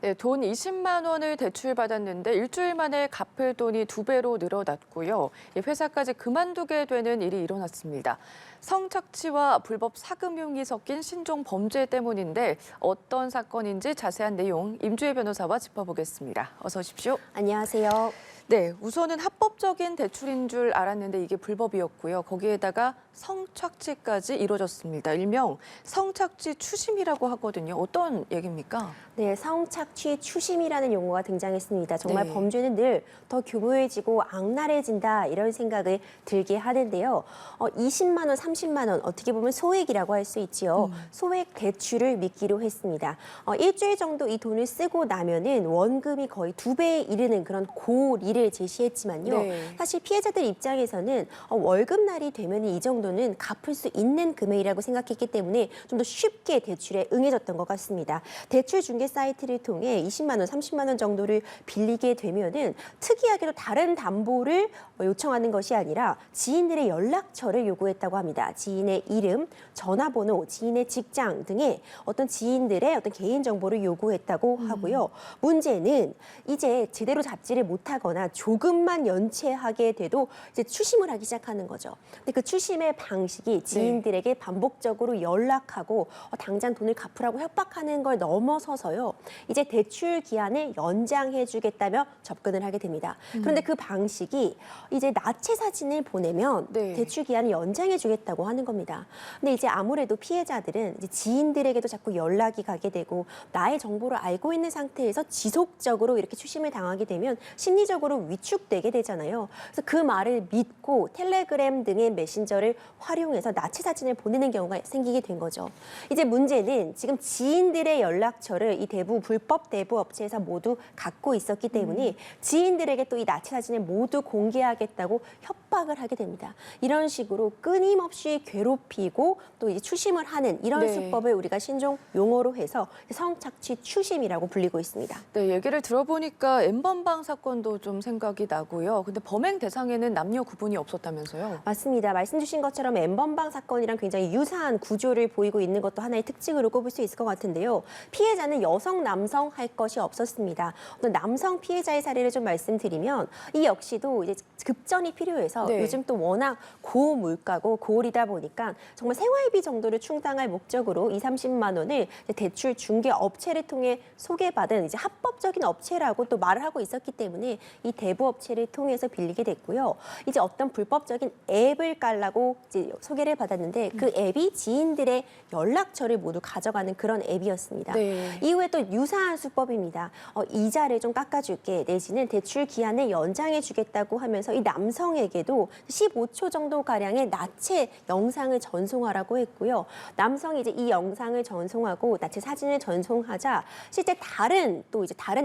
네, 돈 20만 원을 대출받았는데 일주일 만에 갚을 돈이 2배로 늘어났고요. 회사까지 그만두게 되는 일이 일어났습니다. 성착취와 불법 사금융이 섞인 신종 범죄 때문인데 어떤 사건인지 자세한 내용 임주혜 변호사와 짚어보겠습니다. 어서 오십시오. 안녕하세요. 네, 우선은 합법적인 대출인 줄 알았는데 이게 불법이었고요. 거기에다가 성착취까지 이루어졌습니다. 일명 성착취 추심이라고 하거든요. 어떤 얘기입니까? 네, 성착취 추심이라는 용어가 등장했습니다. 정말 네. 범죄는 늘 더 교묘해지고 악랄해진다 이런 생각을 들게 하는데요. 20만 원, 30만 원 어떻게 보면 소액이라고 할 수 있지요. 소액 대출을 믿기로 했습니다. 일주일 정도 이 돈을 쓰고 나면은 원금이 거의 2배에 이르는 그런 고리를 제시했지만요. 네. 사실 피해자들 입장에서는 월급날이 되면 이 정도는 갚을 수 있는 금액이라고 생각했기 때문에 좀 더 쉽게 대출에 응해졌던 것 같습니다. 대출 중개 사이트를 통해 20만 원, 30만 원 정도를 빌리게 되면은 특이하게도 다른 담보를 요청하는 것이 아니라 지인들의 연락처를 요구했다고 합니다. 지인의 이름, 전화번호, 지인의 직장 등의 어떤 지인들의 어떤 개인 정보를 요구했다고 하고요. 문제는 이제 제대로 잡지를 못하거나 조금만 연체하게 돼도 이제 추심을 하기 시작하는 거죠. 근데 그 추심의 방식이 지인들에게 반복적으로 연락하고 당장 돈을 갚으라고 협박하는 걸 넘어서서요. 이제 대출 기한을 연장해주겠다며 접근을 하게 됩니다. 그런데 그 방식이 이제 나체 사진을 보내면 네. 대출 기한을 연장해주겠다고 하는 겁니다. 근데 이제 아무래도 피해자들은 이제 지인들에게도 자꾸 연락이 가게 되고 나의 정보를 알고 있는 상태에서 지속적으로 이렇게 추심을 당하게 되면 심리적으로 위축되게 되잖아요. 그래서 그 말을 믿고 텔레그램 등의 메신저를 활용해서 나체 사진을 보내는 경우가 생기게 된 거죠. 이제 문제는 지금 지인들의 연락처를 이 불법 대부 업체에서 모두 갖고 있었기 때문에 지인들에게 또 이 나체 사진을 모두 공개하겠다고 협박을 하게 됩니다. 이런 식으로 끊임없이 괴롭히고 또 이제 추심을 하는 이런 네. 수법을 우리가 신종 용어로 해서 성착취 추심이라고 불리고 있습니다. 네, 얘기를 들어보니까 N번방 사건도 좀 생각이 나고요. 근데 범행 대상에는 남녀 구분이 없었다면서요? 맞습니다. 말씀 주신 것처럼 N번방 사건이랑 굉장히 유사한 구조를 보이고 있는 것도 하나의 특징으로 꼽을 수 있을 것 같은데요. 피해자는 여성, 남성 할 것이 없었습니다. 어떤 남성 피해자의 사례를 좀 말씀드리면 이 역시도 이제 급전이 필요해서 네. 요즘 또 워낙 고물가고 고올이다 보니까 정말 생활비 정도를 충당할 목적으로 2, 30만 원을 대출 중개 업체를 통해 소개받은 이제 합법적인 업체라고 또 말을 하고 있었기 때문에 이 대부 업체를 통해서 빌리게 됐고요. 이제 어떤 불법적인 앱을 깔라고 이제 소개를 받았는데 그 앱이 지인들의 연락처를 모두 가져가는 그런 앱이었습니다. 네. 이후에 또 유사한 수법입니다. 이자를 좀 깎아줄게 내지는 대출 기한을 연장해주겠다고 하면서 이 남성에게도 15초 정도 가량의 나체 영상을 전송하라고 했고요. 남성이 이제 이 영상을 전송하고 나체 사진을 전송하자 실제 다른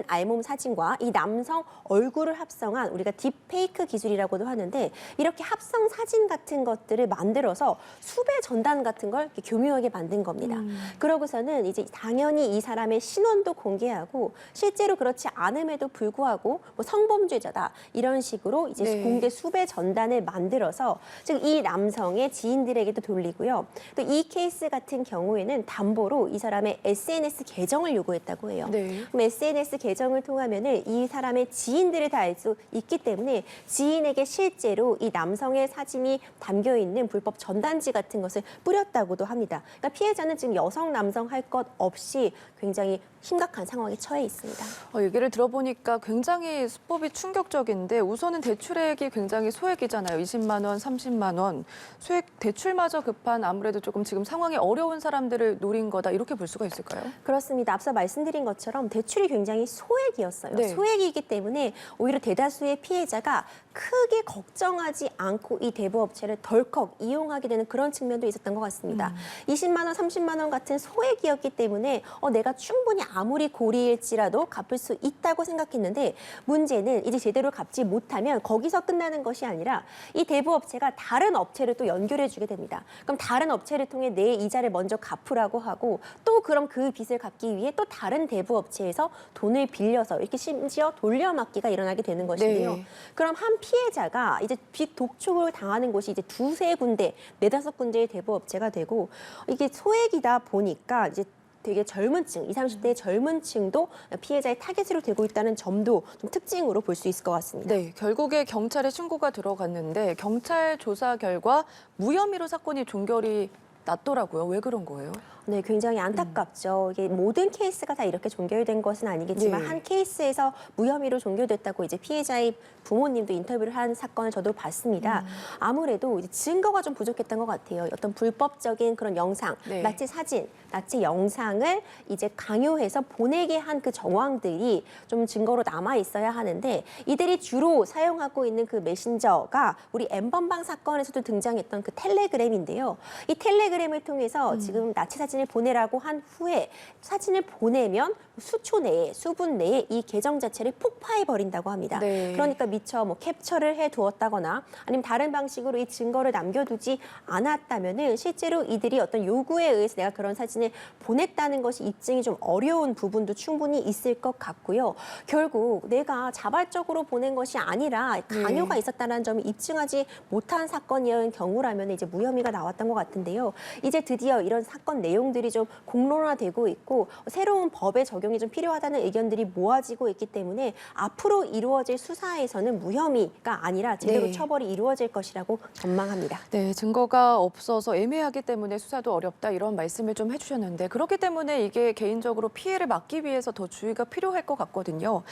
알몸 사진과 이 남성 얼굴을 합성한 우리가 딥페이크 기술이라고도 하는데 이렇게 합성 사진 같은 것들을 만들어서 수배 전단 같은 걸 이렇게 교묘하게 만든 겁니다. 그러고서는 이제 당연히 이 사람의 신원도 공개하고 실제로 그렇지 않음에도 불구하고 뭐 성범죄자다 이런 식으로 이제 네. 공개 수배 전단을 만들어서 즉 이 남성의 지인들에게도 돌리고요. 또 이 케이스 같은 경우에는 담보로 이 사람의 SNS 계정을 요구했다고 해요. 네. 그럼 SNS 계정을 통하면은 이 사람의 지인들을 다 알 수 있기 때문에 지인에게 실제로 이 남성의 사진이 담겨 있는 불법 전단지 같은 것을 뿌렸다고도 합니다. 그러니까 피해자는 지금 여성, 남성 할 것 없이 굉장히 심각한 상황에 처해 있습니다. 얘기를 들어보니까 굉장히 수법이 충격적인데 우선은 대출액이 굉장히 소액이잖아요. 20만 원, 30만 원. 소액 대출마저 급한 아무래도 조금 지금 상황이 어려운 사람들을 노린 거다 이렇게 볼 수가 있을까요? 그렇습니다. 앞서 말씀드린 것처럼 대출이 굉장히 소액이었어요. 네. 소액이기 때문에 오히려 대다수의 피해자가 크게 걱정하지 않고 이 대부업체를 덜컥 이용하게 되는 그런 측면도 있었던 것 같습니다. 20만 원, 30만 원 같은 소액이었기 때문에 내가 충분히 아무리 고리일지라도 갚을 수 있다고 생각했는데 문제는 이제 제대로 갚지 못하면 거기서 끝나는 것이 아니라 이 대부업체가 다른 업체를 또 연결해 주게 됩니다. 그럼 다른 업체를 통해 내 이자를 먼저 갚으라고 하고 또 그럼 그 빚을 갚기 위해 또 다른 대부업체에서 돈을 빌려서 이렇게 심지어 돌려막기가 일어나게 되는 것인데요. 네. 그럼 한 피해자가 이제 빚 독촉을 당하는 곳이 이제 두세 군데, 네다섯 군데의 대부업체가 되고 이게 소액이다 보니까 이제 되게 젊은 층, 20, 30대의 젊은 층도 피해자의 타겟으로 되고 있다는 점도 좀 특징으로 볼 수 있을 것 같습니다. 네, 결국에 경찰에 신고가 들어갔는데 경찰 조사 결과 무혐의로 사건이 종결이 났더라고요. 왜 그런 거예요? 네, 굉장히 안타깝죠. 이게 모든 케이스가 다 이렇게 종결된 것은 아니겠지만 네. 한 케이스에서 무혐의로 종결됐다고 이제 피해자의 부모님도 인터뷰를 한 사건을 저도 봤습니다. 아무래도 이제 증거가 좀 부족했던 것 같아요. 어떤 불법적인 그런 영상, 네. 나치 사진, 나치 영상을 이제 강요해서 보내게 한 그 정황들이 좀 증거로 남아 있어야 하는데 이들이 주로 사용하고 있는 그 메신저가 우리 엠번방 사건에서도 등장했던 그 텔레그램인데요. 이 텔레그램을 통해서 지금 나치 사진을 보내라고 한 후에 사진을 보내면 수초 내에, 수분 내에 이 계정 자체를 폭파해 버린다고 합니다. 네. 그러니까 미처 뭐 캡처를 해 두었다거나 아니면 다른 방식으로 이 증거를 남겨두지 않았다면은 실제로 이들이 어떤 요구에 의해서 내가 그런 사진을 보냈다는 것이 입증이 좀 어려운 부분도 충분히 있을 것 같고요. 결국 내가 자발적으로 보낸 것이 아니라 강요가 있었다는 점을 입증하지 못한 사건이었던 경우라면 이제 무혐의가 나왔던 것 같은데요. 이제 드디어 이런 사건 내용들이 좀 공론화되고 있고 새로운 법의 적용이 좀 필요하다는 의견들이 모아지고 있기 때문에 앞으로 이루어질 수사에서는 무혐의가 아니라 제대로 네. 처벌이 이루어질 것이라고 전망합니다. 네, 증거가 없어서 애매하기 때문에 수사도 어렵다 이런 말씀을 좀 해주셨는데 그렇기 때문에 이게 개인적으로 피해를 막기 위해서 더 주의가 필요할 것 같거든요.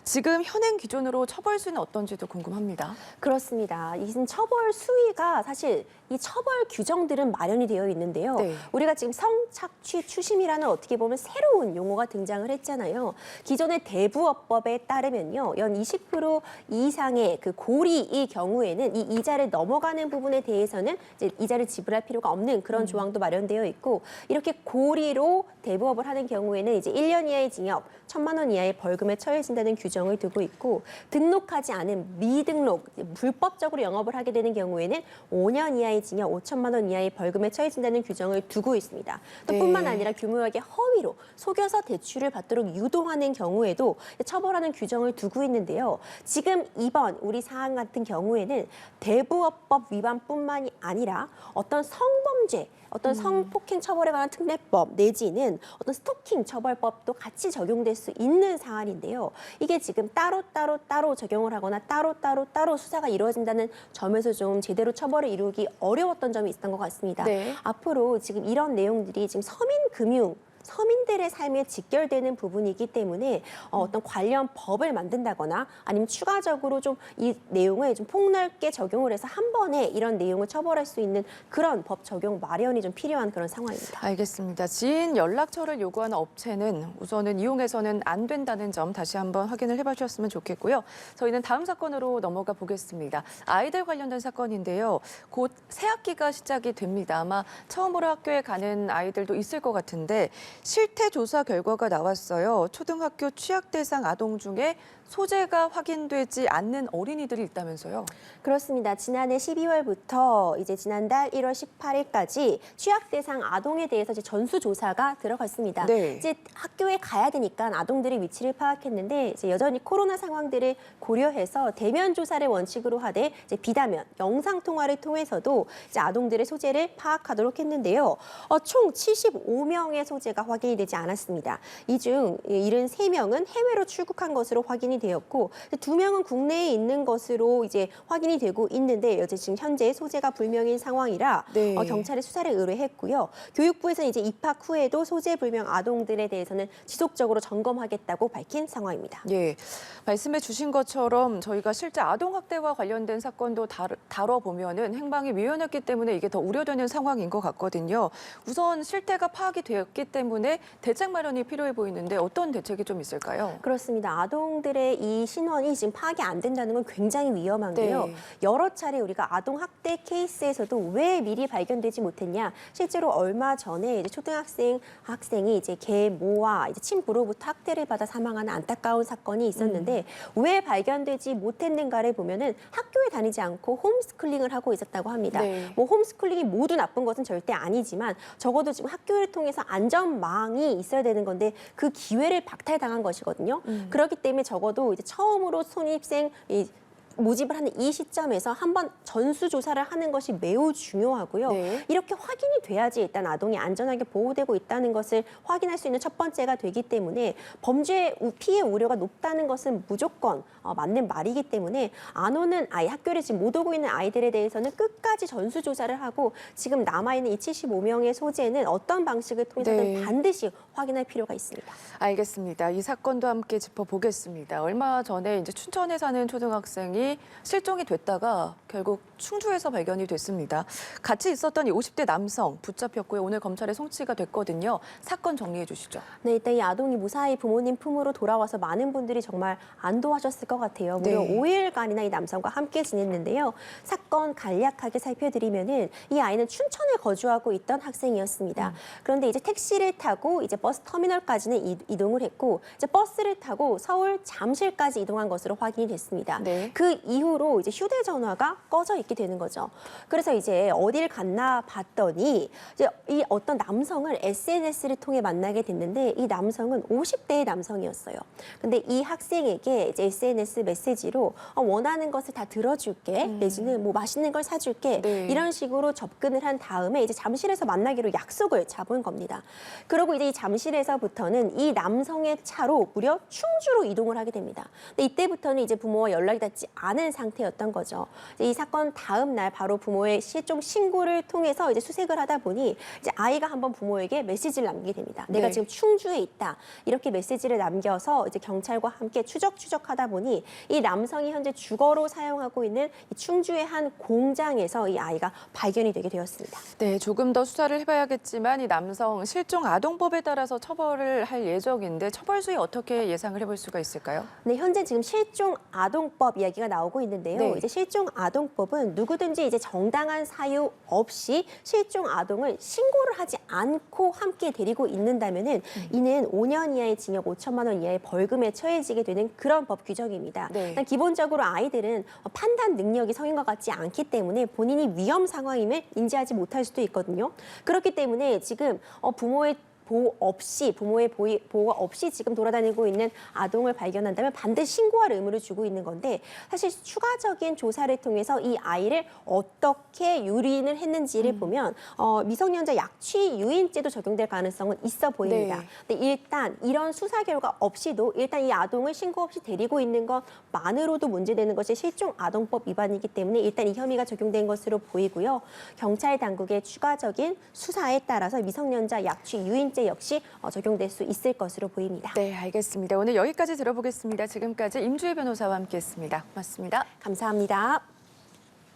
지금 현행 기준으로 처벌 수는 어떤지도 궁금합니다. 그렇습니다. 이 처벌 수위가 사실 이 처벌 규정들은 마련이 되어 있는데요. 네. 우리가 지금 성착취 추심이라는 어떻게 보면 새로운 용어가 등장을 했잖아요. 기존의 대부업법에 따르면요. 연 20% 이상의 그 고리의 경우에는 이 이자를 넘어가는 부분에 대해서는 이제 이자를 지불할 필요가 없는 그런 조항도 마련되어 있고 이렇게 고리로 대부업을 하는 경우에는 이제 1년 이하의 징역, 1,000만 원 이하의 벌금에 처해진다는 규정을 두고 있고 등록하지 않은 미등록, 불법적으로 영업을 하게 되는 경우에는 5년 이하의 징역, 5천만 원 이하의 벌금에 처해진다는 규정을 두고 있습니다. 또 네. 뿐만 아니라 규모하게 허위로 속여서 대출을 받도록 유도하는 경우에도 처벌하는 규정을 두고 있는데요. 지금 이번 우리 사안 같은 경우에는 대부업법 위반뿐만이 아니라 어떤 성범죄, 어떤 성폭행 처벌에 관한 특례법 내지는 어떤 스토킹 처벌법도 같이 적용될 수 있는 사안인데요. 이게 지금 따로 적용을 하거나 따로 수사가 이루어진다는 점에서 좀 제대로 처벌을 이루기 어려웠던 점이 있었던 것 같습니다. 네. 앞으로 지금 이런 내용들이 지금 서민들의 삶에 직결되는 부분이기 때문에 어떤 관련 법을 만든다거나 아니면 추가적으로 좀 이 내용을 좀 폭넓게 적용을 해서 한 번에 이런 내용을 처벌할 수 있는 그런 법 적용 마련이 좀 필요한 그런 상황입니다. 알겠습니다. 지인 연락처를 요구하는 업체는 우선은 이용해서는 안 된다는 점 다시 한번 확인을 해봐주셨으면 좋겠고요. 저희는 다음 사건으로 넘어가 보겠습니다. 아이들 관련된 사건인데요. 곧 새학기가 시작이 됩니다. 아마 처음으로 학교에 가는 아이들도 있을 것 같은데 실태 조사 결과가 나왔어요. 초등학교 취약 대상 아동 중에 소재가 확인되지 않는 어린이들이 있다면서요? 그렇습니다. 지난해 12월부터 이제 지난달 1월 18일까지 취약 대상 아동에 대해서 이제 전수조사가 들어갔습니다. 네. 이제 학교에 가야 되니까 아동들의 위치를 파악했는데 이제 여전히 코로나 상황들을 고려해서 대면 조사를 원칙으로 하되 이제 비대면 영상 통화를 통해서도 이제 아동들의 소재를 파악하도록 했는데요. 총 75명의 소재가 확인이 되지 않았습니다. 이 중 73명은 해외로 출국한 것으로 확인이 되었고 2명은 국내에 있는 것으로 이제 확인이 되고 있는데 여제 지금 현재 소재가 불명인 상황이라 네. 경찰에 수사를 의뢰했고요. 교육부에서는 이제 입학 후에도 소재 불명 아동들에 대해서는 지속적으로 점검하겠다고 밝힌 상황입니다. 예, 말씀해 주신 것처럼 저희가 실제 아동학대와 관련된 사건도 다뤄보면은 행방이 미연했기 때문에 이게 더 우려되는 상황인 것 같거든요. 우선 실태가 파악이 되었기 때문에 대책 마련이 필요해 보이는데 어떤 대책이 좀 있을까요? 그렇습니다. 아동들의 이 신원이 지금 파악이 안 된다는 건 굉장히 위험한데요. 네. 여러 차례 우리가 아동 학대 케이스에서도 왜 미리 발견되지 못했냐? 실제로 얼마 전에 이제 학생이 이제 계모와 이제 친부로부터 학대를 받아 사망하는 안타까운 사건이 있었는데 왜 발견되지 못했는가를 보면은 학교에 다니지 않고 홈스쿨링을 하고 있었다고 합니다. 네. 뭐 홈스쿨링이 모두 나쁜 것은 절대 아니지만 적어도 지금 학교를 통해서 안전망이 있어야 되는 건데 그 기회를 박탈당한 것이거든요. 그렇기 때문에 적어도 이제 처음으로 모집을 하는 이 시점에서 한번 전수조사를 하는 것이 매우 중요하고요. 네. 이렇게 확인이 돼야지 일단 아동이 안전하게 보호되고 있다는 것을 확인할 수 있는 첫 번째가 되기 때문에 범죄 피해 우려가 높다는 것은 무조건 맞는 말이기 때문에 안 오는 아이, 학교를 지금 못 오고 있는 아이들에 대해서는 끝까지 전수조사를 하고 지금 남아있는 이 75명의 소재는 어떤 방식을 통해서든 네. 반드시 확인할 필요가 있습니다. 알겠습니다. 이 사건도 함께 짚어보겠습니다. 얼마 전에 이제 춘천에 사는 초등학생이 실종이 됐다가 결국 충주에서 발견이 됐습니다. 같이 있었던 이 50대 남성 붙잡혔고요. 오늘 검찰에 송치가 됐거든요. 사건 정리해 주시죠. 네, 일단 이 아동이 무사히 부모님 품으로 돌아와서 많은 분들이 정말 안도하셨을 것 같아요. 무려 네. 5일간이나 이 남성과 함께 지냈는데요. 사건 간략하게 살펴드리면은 이 아이는 춘천에 거주하고 있던 학생이었습니다. 그런데 이제 택시를 타고 이제 버스 터미널까지는 이동을 했고 이제 버스를 타고 서울 잠실까지 이동한 것으로 확인이 됐습니다. 네. 그 이후로 이제 휴대전화가 꺼져 있게 되는 거죠. 그래서 이제 어딜 갔나 봤더니 이제 이 어떤 남성을 SNS를 통해 만나게 됐는데 이 남성은 50대의 남성이었어요. 근데 이 학생에게 이제 SNS 메시지로 원하는 것을 다 들어줄게 내지는 뭐 맛있는 걸 사줄게 네. 이런 식으로 접근을 한 다음에 이제 잠실에서 만나기로 약속을 잡은 겁니다. 그리고 이제 이 잠실에서부터는 이 남성의 차로 무려 충주로 이동을 하게 됩니다. 근데 이때부터는 이제 부모와 연락이 닿지 않은 상태였던 거죠. 이 사건 다음 날 바로 부모의 실종 신고를 통해서 이제 수색을 하다 보니 이제 아이가 한번 부모에게 메시지를 남기게 됩니다. 내가 네. 지금 충주에 있다. 이렇게 메시지를 남겨서 이제 경찰과 함께 추적하다 보니 이 남성이 현재 주거로 사용하고 있는 이 충주의 한 공장에서 이 아이가 발견이 되게 되었습니다. 네, 조금 더 수사를 해봐야겠지만 이 남성 실종 아동법에 따라서 처벌을 할 예정인데 처벌 수위 어떻게 예상을 해볼 수가 있을까요? 네, 현재 지금 실종 아동법 이야기가 나오고 있는데요. 네. 이제 실종 아동법은 누구든지 이제 정당한 사유 없이 실종 아동을 신고를 하지 않고 함께 데리고 있는다면은 이는 5년 이하의 징역 5천만 원 이하의 벌금에 처해지게 되는 그런 법 규정입니다. 네. 일단 기본적으로 아이들은 판단 능력이 성인과 같지 않기 때문에 본인이 위험 상황임을 인지하지 못할 수도 있거든요. 그렇기 때문에 지금 부모의 부모의 보호가 없이 지금 돌아다니고 있는 아동을 발견한다면 반드시 신고할 의무를 주고 있는 건데 사실 추가적인 조사를 통해서 이 아이를 어떻게 유인을 했는지를 보면 미성년자 약취 유인죄도 적용될 가능성은 있어 보입니다. 네. 근데 일단 이런 수사 결과 없이도 일단 이 아동을 신고 없이 데리고 있는 것만으로도 문제되는 것이 실종 아동법 위반이기 때문에 일단 이 혐의가 적용된 것으로 보이고요. 경찰 당국의 추가적인 수사에 따라서 미성년자 약취 유인죄 역시 적용될 수 있을 것으로 보입니다. 네, 알겠습니다. 오늘 여기까지 들어보겠습니다. 지금까지 임주희 변호사와 함께했습니다. 고맙습니다. 감사합니다.